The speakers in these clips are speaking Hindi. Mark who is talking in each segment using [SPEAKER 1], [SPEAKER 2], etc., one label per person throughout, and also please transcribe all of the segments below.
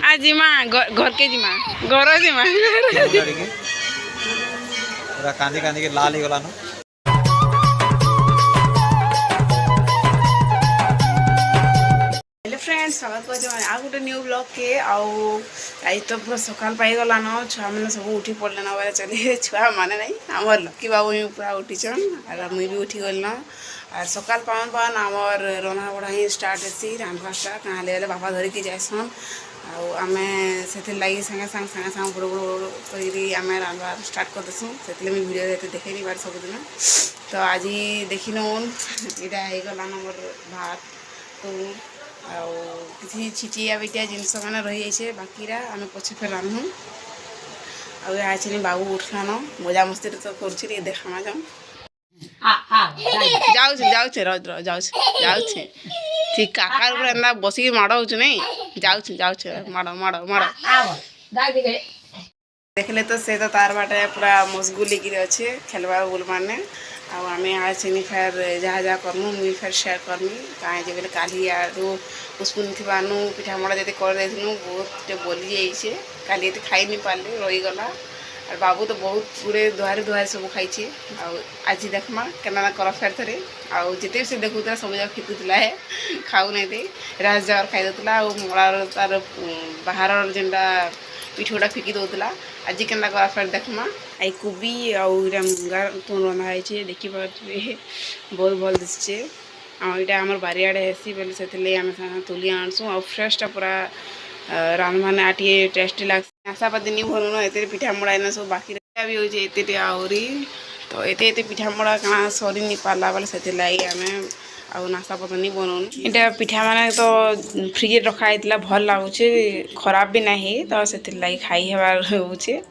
[SPEAKER 1] आज जिमा घर के जिमा घर जिमा
[SPEAKER 2] पूरा कांदी कांदी के लाल ही गला न
[SPEAKER 1] हेलो फ्रेंड्स स्वागत कर आ गोटे न्यू ब्लॉग के आज तो पूरा सकाल पाई गला न छुआ मैंने सब उठी पड़े न बेले चले छुआ माने नहीं आमर लकी बाबू ही पूरा उठीछन और मुई भी उठी गल न और सकाल पावन पावन आमर रंधा बढ़ा ही स्टार्ट हेसी रांधवा स्टार्ट कहाँ ले बापा धरिकी जाएसन आमे से लगी संगे संग संगे संग बुड़ बुड़ कर रांधवा स्टार्ट कर देसुँ से वीडियो देखे नहीं बार सबुदिन तो आज देखी नौन यहाँ होगलान मोर भात तो किसी छिटिया बिटिया जिनस मैंने रही जाए बाकीरा आम पछे फेर रांधु आने बाबू उठलान मजा मस्ती तो कर देखा जाऊँ जाऊे ठीक काकार ऊपर एंदा बसिक माड़ हो जाऊे माड़ माड़ माड़ देखले तो से तो तार बाटे पूरा मशगुल लेकिन अच्छे खेलवा बुलवाने आम आज फेर जहाँ जहाँ करमु मुई फेर शेयर करमी कहीं जे बोले काली आरू उस्पुन थी पिठा मड़ा जी कर बहुत बोली जाइए काली ये खाई नहीं पारे रहीगला और बाबू तो बहुत पूरे दुआरे दुआरे सब खाई आज देखमा केना कर फेर थे आते से देखुला सब जगह फिकुला है खाऊ नहीं दे राज जगार खाई दूसरा मड़ार तार बाहर जेनटा पिठोटा फिकी दूसरा आज के फेर देखमा आई कोबी आउरा मुंगा तुम रंधा देखी पारे बहुत भल दिशे यहाँ आम बारियाड़े हेसी बोले से आम तुली आणसु आ फ्रेशटा पूरा रांधवाने आटे टेस्टी लगे आशा पाती नहीं भल न ये पिठा मड़ा एना सब बाकी भी होते आहरी तो ये पिठा मड़ा कहाँ सरी नहीं पार्ला बोले से आम आउ नास्ता पत्र नहीं बनाऊँ यहाँ पिठा माने तो फ्रिज रखाई भल लगुचे खराब भी नहीं तो से खाई हेबार होचे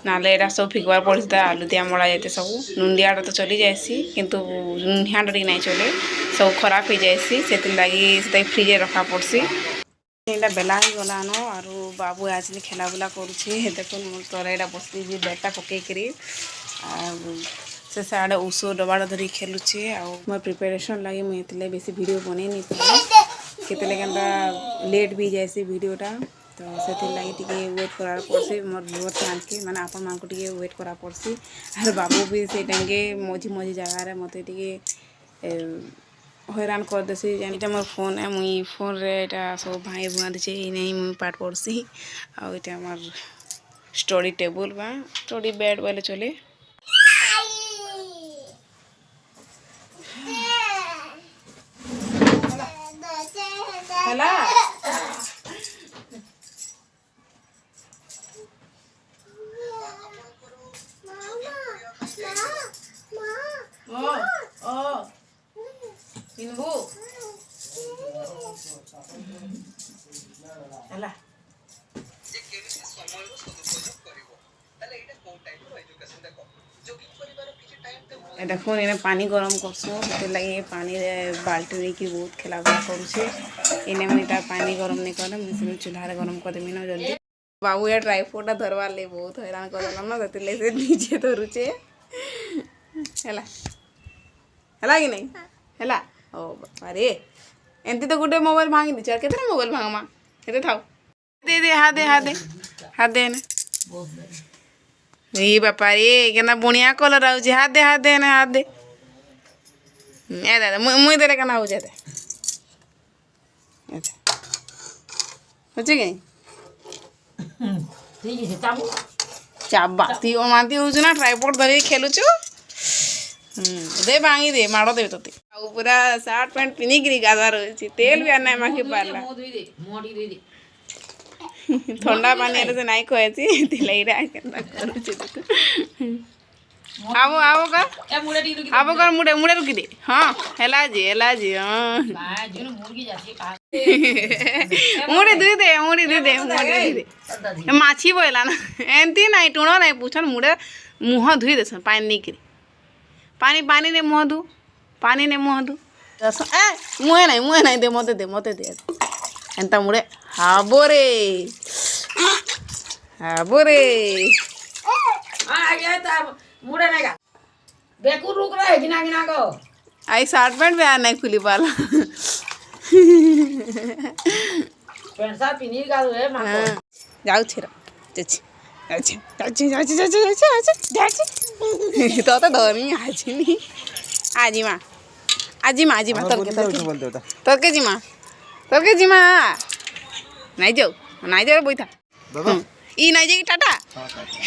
[SPEAKER 1] नाले एटा सब फिकबार पड़ी था आलू दिया मड़ा जाते सब नुंडिया तो चली जाएसी किंतु नुनिया टी नहीं चले सब खराब हो जाएसी से लगी फ्रिज रखा पड़सी बेला ही गलान और बाबू आज खेला बुला करुचे देख मोर तले यहाँ बसली बेटा पकईकरी से साड़े ऊस डबाड़ धरी खेलुचे मोर प्रिपेरेसन लगी मुझे बेसी वीडियो बन नहीं पारे केतले केनता लेट भी जाए वीडियोटा तो से लगी वेट करार पड़सी मोर बहुत फैन के मैंने आपण मान को वेट करा पड़सी और बाबू भी से टाइम मझी मझी जगार मत हैरान कर देसी यहाँ मोर फोन है मुई फोन रे सब भाई बुआ दीचे नहीं मुई पाठ पढ़सी आटा मोर स्टडी टेबल बा स्टडी बेड बोले चले देखो इन्हें पानी गरम करसो से लगे पानी बाल्टी लेकिन बहुत खेला बुला करुचे इन्हें मुझे पानी गरम नहीं कर मुझे चूल्हा गरम कर देमी ना जल्दी बाबू या ट्राइपोडा धरवार ले बहुत हैरान कर ना से नीचे धरुचे है कि नहीं है ओ अरे एमती तो गोटे मोबाइल भांगी दीचे के मोबाइल भांगमा ये था दे दे हाथ दे हाथ दे हाथ दे ये बापा रे केना बुनिया कलर आउचे हाथ दे ना हाथ दे ए दादा मुई देले केना हो जाते अच्छा होचे के
[SPEAKER 3] ठीक है चाबू
[SPEAKER 1] चाबा ती ओ मानती हो ना ट्राइपॉड धरि खेलुछु दे भांगी दे मारो दे तोते आ पूरा शर्ट पैंट पिनी गिरी गादार होची तेल भी आना माके पारला
[SPEAKER 3] मोदी दे मोडी दे दे
[SPEAKER 1] ठंडा पानी से नहीं कहती तिलैरा केना करूचे आवो आवो का
[SPEAKER 3] ए मुड़े टी रुकी
[SPEAKER 1] आवो कर मुड़े मुड़े रुकी दे हां हेला जी हां
[SPEAKER 3] बा जुन मुर्गी जाती का
[SPEAKER 1] मुड़ी दे माछी बोला ना एंती नहीं टुणो नहीं पूछन मुड़े मुह धुई देसन पानी नहीं करी पानी ने मुह धु पानी ने मुह धु ए मुहे नहीं दे मते दे एंता मुड़े हाबो रे
[SPEAKER 3] आ गया ता मुड़े नहीं का बेकू रुक रहा है गिना गिना को
[SPEAKER 1] आई शर्ट पैंट भी नहीं खुली पाला
[SPEAKER 3] पैंट शर्ट पिनी का रे मां
[SPEAKER 1] जाऊ छिर तो धरनी आजी माँ तोरके जिमा नहीं जाऊ बैठा ई नहीं जाएगी टाटा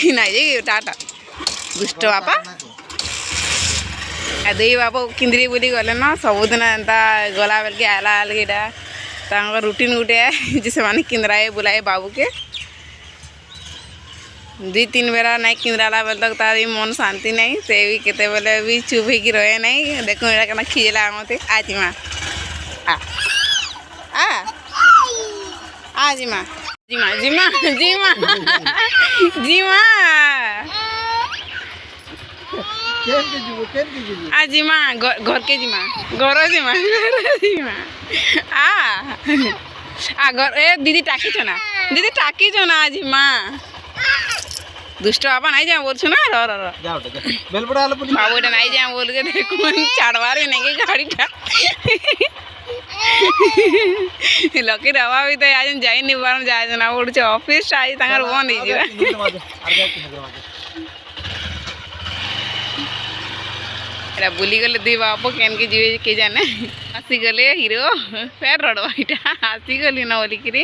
[SPEAKER 1] ई नहीं जाएगी टाटा दुष्ट बापा दे बापा किंद्री बोली गले ना सबुदिन एंता गला बेल के आला अलगेटा रुटीन गुटे जैसे माने किंद्राए बुलाए बाबू के 2-3 बेरा नहीं किंद्राला बेल तक तार मन शांति नहीं से भी केते बेले भी चुप होगी रहे नहीं देखो मेरा कना खिजला मते आजी माँ आजी माँ जीमा आजीमा घर के जीमा घर घर ए दीदी टाकी छो ना आजीमा दुष्ट बाबा नहीं जाए बोल ना बाबू नहीं जाए बोल के देखो छाड़वार भी नहीं गाड़ी लकी रवा भी तो आज जाई नहीं बार जाए ना उड़ ऑफिस आज तंगर बंद हो जीवा एरा बुली गले दी बाप केन के जीवे के जाने हसी गले हीरो फेर रडवा इटा हसी गली ना बोली करी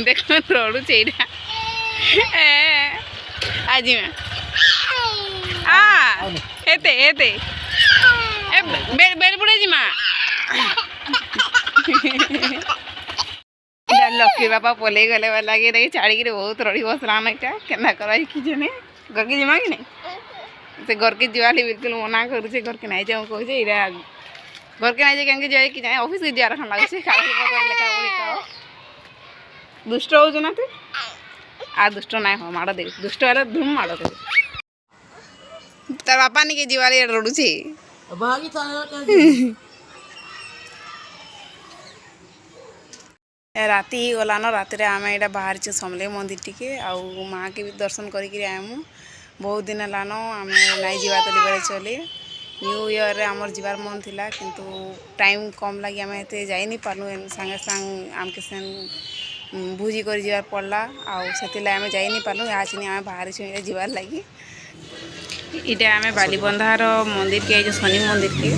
[SPEAKER 1] देखो रोडू चेड़ा आजी में एते बेल पड़े जी माँ लकी बापा पलि गले लगे देखिए छाड़ी बहुत रड़ी बसला ना केना कर किजने घर के जिमा कि नहीं से घर के जीवाली बिल्कुल मना कर घर के नहीं जाऊँ कहे घर के नहीं जाए जाए कि जाए ऑफिस के जा रखा लगे दुष्ट हो ना तू आ दुष्ट ना हो माड़ दे दुष्ट वाले धूम माड़ दे तार बापा नहीं के जीवाली रड़ुची राति ही गलान रात आम यहाँ बाहर समले मंदिर टी आउ माँ के भी दर्शन करके आयमु बहुत दिन लान आम नहीं जावा तो बेले चले न्यू ईयर रे आमर जीवार मन थिला किंतु टाइम कम लगी आम एते जाई नहीं पालु संगे संग आमके सेन भूजी कर जीवार पड़ला आउ से आम जाई नहीं पालु आज नहीं आम बाहर जीवार लगी इटा आम बालीबंधार मंदिर के जो शनि मंदिर के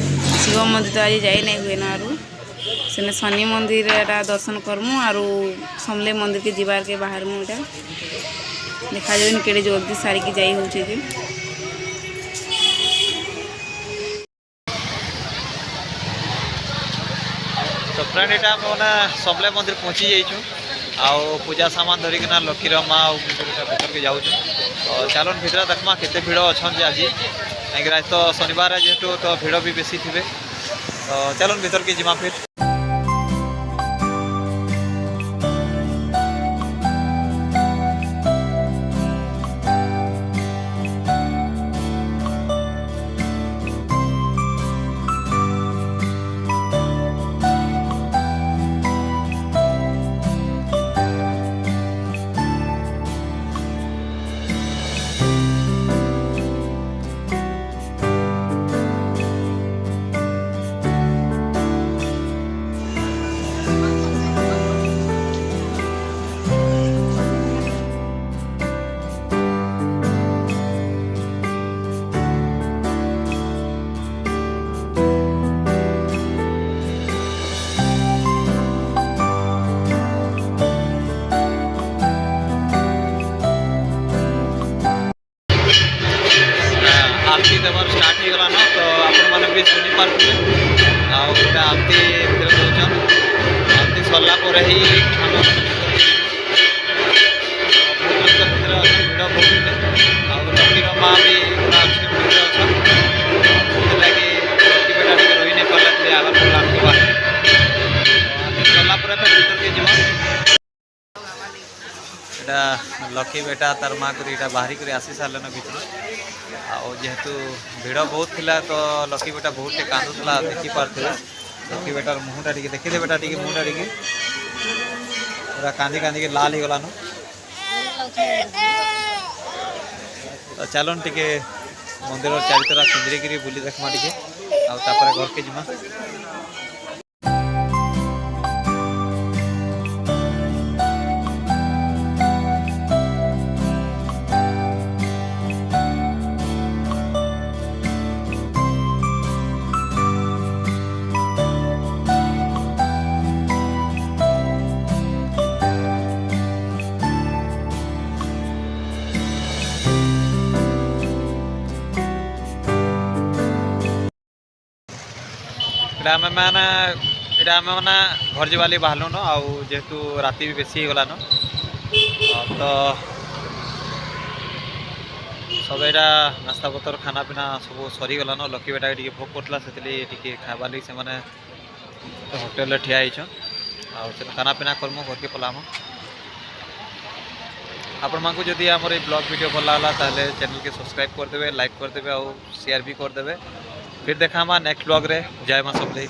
[SPEAKER 1] शिव मंदिर तो आज जाई नहीं हुए ना से शनि मंदिर दर्शन करमु आरु समले मंदिर के जीवार के बाहर मुझा देखा जाए केड़े जल्दी सारिकी जाई होचे जे
[SPEAKER 2] तो फ्रेंड एटा मैंने समले मंदिर पहुँची जाइछू आउ पूजा सामान धरिकिना लकीर माँ भीतर के जाऊँ तो चलन भीतर देखमा केते भिड़ अच्छा आज कहीं आज तो शनिवार जेहेतु तो भिड़ भी बेसी थे तो चलन भीतर के जिमा फिर आरती देवर स्टार्ट हो गला तो आपण मैंने भी शुणी पारे आरती दौन आरती सरला ही भिड़ बहुत लकीर माँ भी अच्छे भिड़ अच्छा लगी लकी बेटा रही नहीं पाला आगे पड़ा आरती सरला भीतर के जीवन लकी बेटा तार माँ को बाहरी कर आसी सारे भीतर जेहेतु भिड़ बहुत थिला तो लकी बेटा बहुत कांदुला देखी पारे लकी बेटार मुहटा टी देखिए बेटा टी मुहटा टी पूरा कांदी कांदी के लाल हो गलान तो चलन टी मंदिर चारितरा किंद्री बुली देखमा टी घर के जिमा बोले आम मैंने यहाँ आम मैंने घर जावाली बाहरलु न आउ जेहेतु राति भी बेसी गलान तो सब यहाँ नास्ता पतर खाना पीना सब सरीगलान लकी बेटा के भोग करता से खाइबार लगे से होटेल ठिया से खाना पीना करमु घर के पलाम आपण मानक जदि आम ब्लॉग वीडियो भल लगा ताले चैनल के सब्सक्राइब करदे लाइक करदे और शेयर भी करदे फिर देखा नेक्स्ट ब्लॉग रे जय मां सबले।